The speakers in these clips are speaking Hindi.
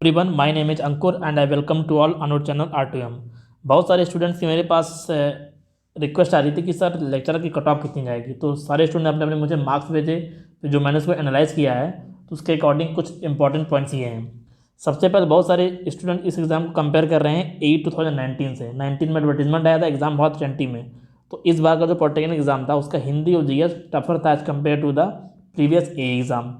Everyone, my name is Ankur and I welcome to all on our channel R2M। बहुत सारे स्टूडेंट्स की मेरे पास रिक्वेस्ट आ रही थी कि सर लेक्चर की कट ऑफ कितनी जाएगी। तो सारे स्टूडेंट ने अपने अपने मुझे मार्क्स भेजे, तो जो मैंने उसको एनालाइज़ किया है तो उसके अकॉर्डिंग कुछ इंपॉर्टेंट पॉइंट्स ये हैं। सबसे पहले बहुत सारे स्टूडेंट इस एग्ज़ाम को कंपेयर कर रहे हैं 2019 से। 19 में एडवर्टीजमेंट आया था, एग्ज़ाम बहुत 20 में। तो इस बार का जो पॉलिटेक्निक एग्ज़ाम था उसका हिंदी और जीएस टफर था as compared to the previous A exam.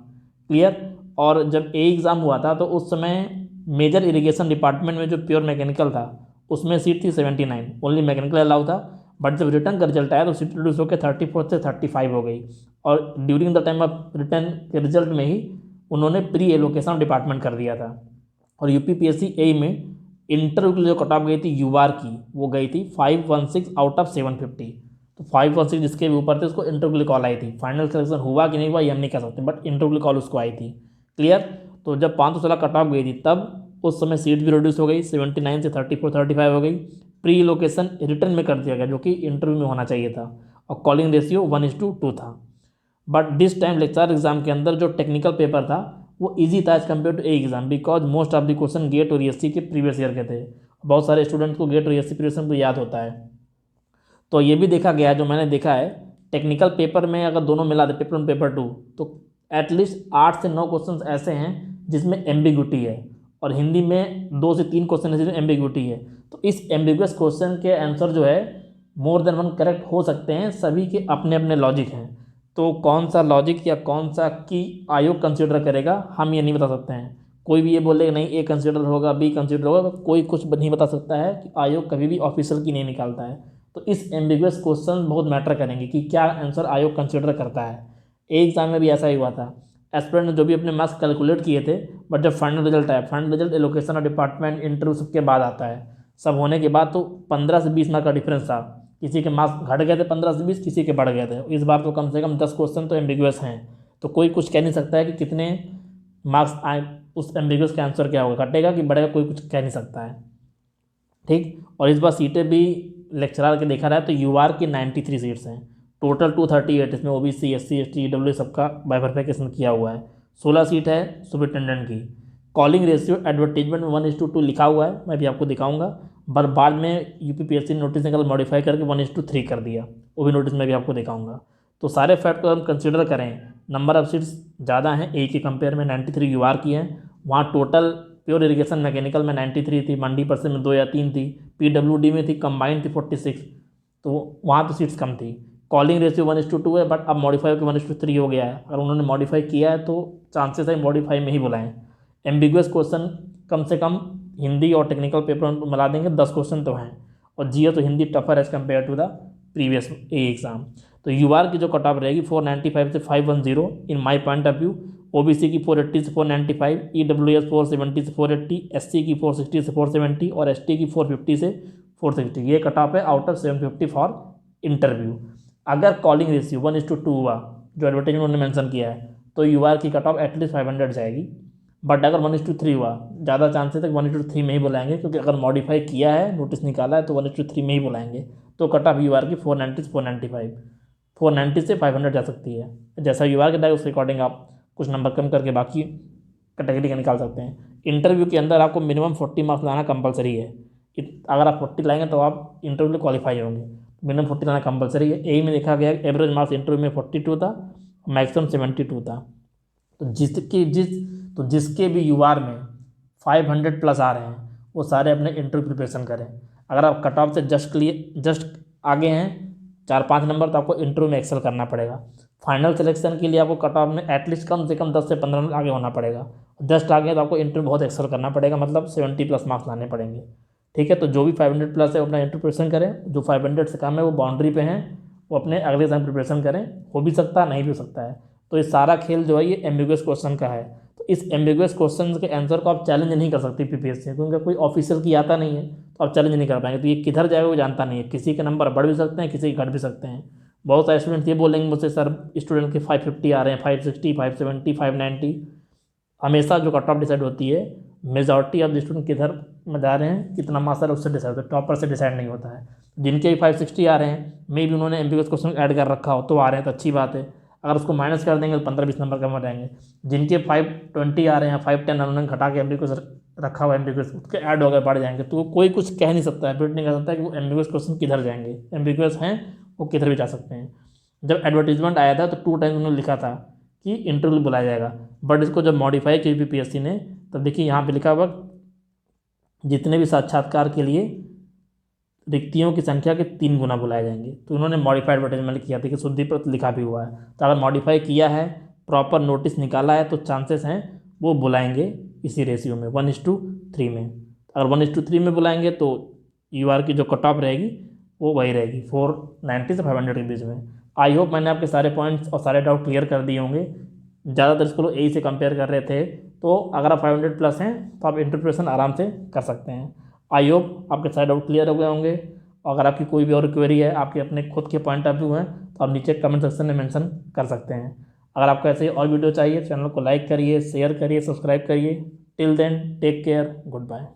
Clear. और जब ए एग्ज़ाम हुआ था तो उस समय मेजर इरिगेशन डिपार्टमेंट में जो प्योर मैकेनिकल था उसमें सीट थी 79, ओनली मैकेनिकल अलाउ था। बट जब रिटर्न का रिजल्ट आया तो सीट रिड्यूस होकर 34 से 35 हो गई। और during the time of return के रिजल्ट में ही उन्होंने प्री एलोकेशन डिपार्टमेंट कर दिया था। और यूपीपीएससी ए में इंटरव्यू के लिए जो कट ऑफ गई थी यूआर की, वो गई थी 516 आउट ऑफ 750। तो 516 जिसके भी ऊपर थे उसको इंटरव्यू के लिए कॉल आई थी। फाइनल सिलेक्शन हुआ कि नहीं हुआ ये हम नहीं कह सकते, बट इंटरव्यू के लिए कॉल उसको आई थी। क्लियर। तो जब 516 कट ऑफ गई थी तब उस समय सीट भी रिड्यूस हो गई, 79 से 34-35 हो गई। प्री लोकेशन रिटर्न में कर दिया गया जो कि इंटरव्यू में होना चाहिए था। और कॉलिंग रेशियो 1:2 था। But this time lecturer exam के अंदर जो टेक्निकल पेपर था वो इजी था as compared to A exam, because most of the question GATE और ईएससी के प्रीवियस ईयर के थे। बहुत सारे स्टूडेंट्स को गेट और ईएससी प्रीवियस को याद होता है। तो ये भी देखा गया है, जो मैंने देखा है टेक्निकल पेपर में अगर दोनों मिला दे, पेपर 1 पेपर 2, तो एटलीस्ट 8 से 9 क्वेश्चन ऐसे हैं जिसमें एम्बिग्यूटी है। और हिंदी में 2 से 3 क्वेश्चन है जिसमें एम्बिग्यूटी है। तो इस एम्बिगुअस क्वेश्चन के आंसर जो है मोर देन वन करेक्ट हो सकते हैं, सभी के अपने अपने लॉजिक हैं। तो कौन सा लॉजिक या कौन सा की आयोग कंसिडर करेगा हम ये नहीं बता सकते हैं। कोई भी ये बोलेगा नहीं ए कंसिडर होगा, बी कंसिडर होगा, कोई कुछ नहीं बता सकता है कि आयोग कभी भी ऑफिशियल की नहीं निकालता है। तो इस एम्बिगुअस क्वेश्चन बहुत मैटर करेंगे कि क्या आंसर आयोग कंसिडर करता है। ए एग्जाम में भी ऐसा ही हुआ था। एस्पिरेंट ने जो भी अपने मार्क्स कैलकुलेट किए थे, बट जब फाइनल रिजल्ट आया, फाइनल रिजल्ट एलोकेशन और डिपार्टमेंट इंटरव्यू सबके बाद आता है। सब होने के बाद तो 15 से 20 मार्क का डिफरेंस था। किसी के मार्क्स घट गए थे 15 से 20, किसी के बढ़ गए थे। इस बार तो कम से कम 10 क्वेश्चन तो एम्बिगुअस हैं। तो कोई कुछ कह नहीं सकता है कि कितने मार्क्स आए, उस एम्बिगुअस का आंसर क्या होगा, घटेगा कि बढ़ेगा, कोई कुछ कह नहीं सकता है। ठीक। और इस बार सीटें भी लेक्चरर के देखा रहा है तो यूआर की 93 सीट्स हैं, टोटल 238। इसमें ओबीसी, एससी, एसटी, ईडब्ल्यू सबका बाइफरफिकेशन किया हुआ है। 16 सीट है सुपरिटेंडेंट की। कॉलिंग रेशियो एडवर्टीजमेंट में 1:2 लिखा हुआ है, मैं भी आपको दिखाऊंगा। पर बाद में यूपीपीएससी नोटिस निकल मॉडिफाई करके 1:3 कर दिया, वो भी नोटिस में भी आपको दिखाऊंगा। तो सारे फैक्ट को हम कंसिडर करें, नंबर ऑफ सीट्स ज़्यादा हैं ए के कंपेयर में, 93 यूआर की हैं। वहाँ टोटल प्योर इरिगेशन मैकेनिकल में 93 थी, मंडी पर्सन में 2 या 3 थी, पीडब्ल्यूडी में थी कंबाइंड थी 46। तो वहाँ तो सीट्स कम थी। कॉलिंग रेशियो 1:2 है, बट अब मॉडिफाई होकर 1:3 हो गया है। अगर उन्होंने मॉडिफाई किया है तो चांसेस है मॉडिफाई में ही बुलाएं। एम्बिगुअस क्वेश्चन कम से कम हिंदी और टेक्निकल पेपर में मिला देंगे, 10 क्वेश्चन तो हैं। और जीएस तो Hindi tougher as compared to the previous A exam. तो यूआर की जो कट ऑफ रहेगी 495 से 510 in my point of view. OBC की 480 से 495, ईडब्ल्यूएस 470 से 480, एससी की 460 से 470 और एसटी की 450 से 460। ये कट ऑफ है आउट ऑफ 750 फॉर इंटरव्यू। अगर कॉलिंग रेशियो 1:2 हुआ जो एडवर्टाइजमेंट उन्होंने मेंशन किया है तो यूआर की कट ऑफ एटलीस्ट 500 जाएगी। बट अगर 1:3 हुआ, ज़्यादा चांसेस है कि 1:3 में ही बुलाएंगे, क्योंकि अगर मॉडिफाई किया है, नोटिस निकाला है, तो 1:3 में ही बुलाएंगे। तो कट ऑफ यूआर की 490 से 495, 490 से 500 जा सकती है। जैसा यूआर के टाइम उसके अकॉर्डिंग आप कुछ नंबर कम करके बाकी कैटेगरी का निकाल सकते हैं। इंटरव्यू के अंदर आपको मिनिमम 40 मार्क्स लाना कंपलसरी है। अगर आप 40 लाएंगे तो आप इंटरव्यू में क्वालिफाई होंगे। मिनिमम 40 लाना कंपलसरी है। यही में देखा गया एवरेज मार्क्स इंटरव्यू में 42 था, मैक्सिमम 72 था। तो जिसके भी यूआर में 500 प्लस आ रहे हैं वो सारे अपने इंटरव्यू प्रिपरेशन करें। अगर आप कट ऑफ से जस्ट आगे हैं 4-5 नंबर, तो आपको इंटरव्यू में एक्सेल करना पड़ेगा। फाइनल सिलेक्शन के लिए आपको कट ऑफ में एटलीस्ट कम से कम 10 से 15 नंबर आगे होना पड़ेगा। जस्ट आगे हैं तो आपको इंटरव्यू बहुत एक्सेल करना पड़ेगा, मतलब 70 प्लस मार्क्स लाने पड़ेंगे। ठीक है। तो जो भी 500 प्लस है वो अपना इंटरव्यू प्रिपरेशन करें, जो 500 से कम है वो बाउंड्री पे हैं, वो अपने अगले एग्जाम प्रिपरेशन करें। हो भी सकता है, नहीं भी हो सकता है। तो ये सारा खेल जो है ये एम्बिगुअस क्वेश्चन का है। तो इस एम्बिगुअस क्वेश्चन के आंसर को आप चैलेंज नहीं कर सकते पीपीएससी, क्योंकि कोई ऑफिशियल की आता नहीं है, तो आप चैलेंज नहीं कर पाएंगे। तो ये किधर जाएगा वो जानता नहीं है। किसी के नंबर बढ़ भी सकते हैं, किसी के घट भी सकते हैं। बहुत सारे स्टूडेंट्स ये बोलेंगे मुझसे सर स्टूडेंट के 550 आ रहे हैं, 560, 570, 590। हमेशा जो कट ऑफ डिसाइड होती है मेजॉरिटी ऑफ स्टूडेंट किधर में जा रहे हैं, कितना मार्क्स आ रहा है उससे डिसाइड होता है, टॉपर से डिसाइड नहीं होता है। जिनके भी 560 आ रहे हैं, मे भी उन्होंने एम्बिगुअस क्वेश्चन ऐड कर रखा हो तो आ रहे हैं, तो अच्छी बात है। अगर उसको माइनस कर देंगे तो 15-20 नंबर कम हो जाएंगे। जिनके 520 आ रहे हैं, 510 उन्होंने घटा के एम्बिगुअस रखा हुआ है एम्बिगुअस, उसके ऐड हो गए बढ़ जाएंगे, तो वो कोई कुछ कह नहीं सकता है, प्रिडिक्ट नहीं कर सकता कि वो एम्बिगुअस क्वेश्चन किधर जाएंगे, एम्बिगुअस हैं वो किधर भी जा सकते हैं। जब एडवर्टीजमेंट आया था तो 2 टाइम उन्होंने लिखा था कि इंटरव्यू बुलाया जाएगा, बट इसको जब मॉडिफाई की यूपीपीएससी ने, तब देखिए यहाँ पे लिखा हुआ जितने भी साक्षात्कार के लिए रिक्तियों की संख्या के 3 गुना बुलाए जाएंगे। तो उन्होंने मॉडिफाइड एडवर्टाइजमेंट किया था कि शुद्धि पर लिखा भी हुआ है, तो अगर मॉडिफाई किया है, प्रॉपर नोटिस निकाला है, तो चांसेस हैं वो बुलाएंगे इसी रेशियो में 1:3 में। अगर 1:3 में बुलाएंगे तो यूआर की जो कट ऑफ रहेगी वो वही रहेगी 490 से 500 के बीच में। आई होप मैंने आपके सारे पॉइंट्स और सारे डाउट क्लियर कर दिए होंगे। ज़्यादातर इसको लोग यही से कंपेयर कर रहे थे, तो अगर आप 500 प्लस हैं तो आप इंटरप्रिटेशन आराम से कर सकते हैं। आई होप आपके सारे डाउट क्लियर हो गए होंगे। और अगर आपकी कोई भी और क्वेरी है, आपके अपने खुद के पॉइंट ऑफ व्यू हैं, तो आप नीचे कमेंट सेक्शन में मेंशन कर सकते हैं। अगर आपको ऐसे और वीडियो चाहिए, चैनल को लाइक करिए, शेयर करिए, सब्सक्राइब करिए। Till then take care, good bye.